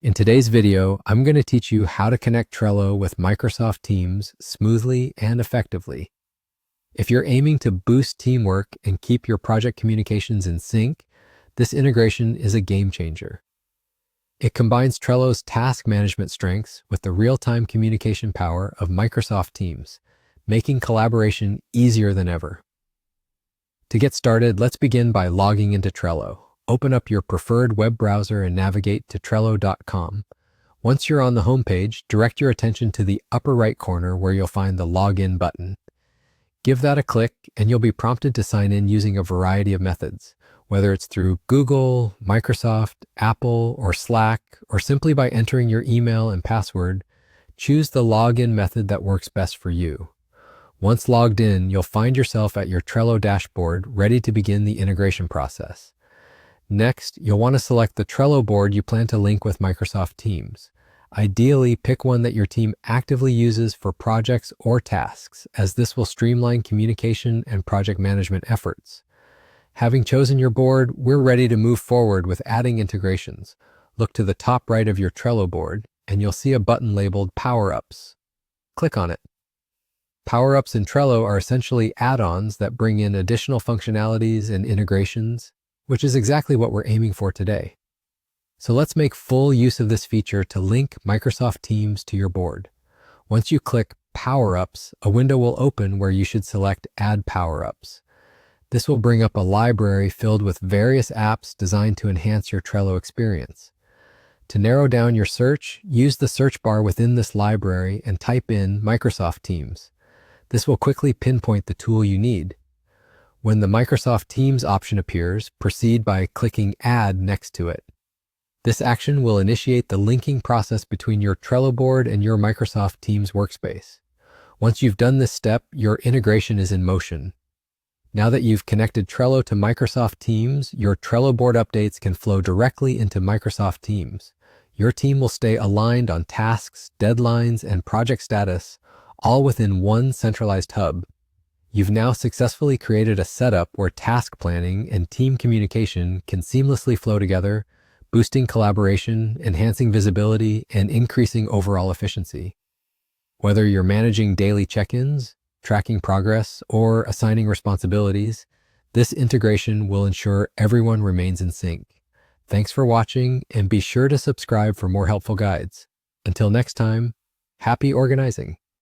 In today's video, I'm going to teach you how to connect Trello with Microsoft Teams smoothly and effectively. If you're aiming to boost teamwork and keep your project communications in sync, this integration is a game changer. It combines Trello's task management strengths with the real-time communication power of Microsoft Teams, making collaboration easier than ever. To get started, let's begin by logging into Trello. Open up your preferred web browser and navigate to Trello.com. Once you're on the homepage, direct your attention to the upper right corner where you'll find the Login button. Give that a click and you'll be prompted to sign in using a variety of methods, whether it's through Google, Microsoft, Apple, or Slack, or simply by entering your email and password. Choose the login method that works best for you. Once logged in, you'll find yourself at your Trello dashboard ready to begin the integration process. Next, you'll want to select the Trello board you plan to link with Microsoft Teams. Ideally, pick one that your team actively uses for projects or tasks, as this will streamline communication and project management efforts. Having chosen your board, we're ready to move forward with adding integrations. Look to the top right of your Trello board, and you'll see a button labeled Power-Ups. Click on it. Power-Ups in Trello are essentially add-ons that bring in additional functionalities and integrations, which is exactly what we're aiming for today. So let's make full use of this feature to link Microsoft Teams to your board. Once you click Power-Ups, a window will open where you should select Add Power-Ups. This will bring up a library filled with various apps designed to enhance your Trello experience. To narrow down your search, use the search bar within this library and type in Microsoft Teams. This will quickly pinpoint the tool you need. When the Microsoft Teams option appears, proceed by clicking Add next to it. This action will initiate the linking process between your Trello board and your Microsoft Teams workspace. Once you've done this step, your integration is in motion. Now that you've connected Trello to Microsoft Teams, your Trello board updates can flow directly into Microsoft Teams. Your team will stay aligned on tasks, deadlines, and project status, all within one centralized hub. You've now successfully created a setup where task planning and team communication can seamlessly flow together, boosting collaboration, enhancing visibility, and increasing overall efficiency. Whether you're managing daily check-ins, tracking progress, or assigning responsibilities, this integration will ensure everyone remains in sync. Thanks for watching, and be sure to subscribe for more helpful guides. Until next time, happy organizing!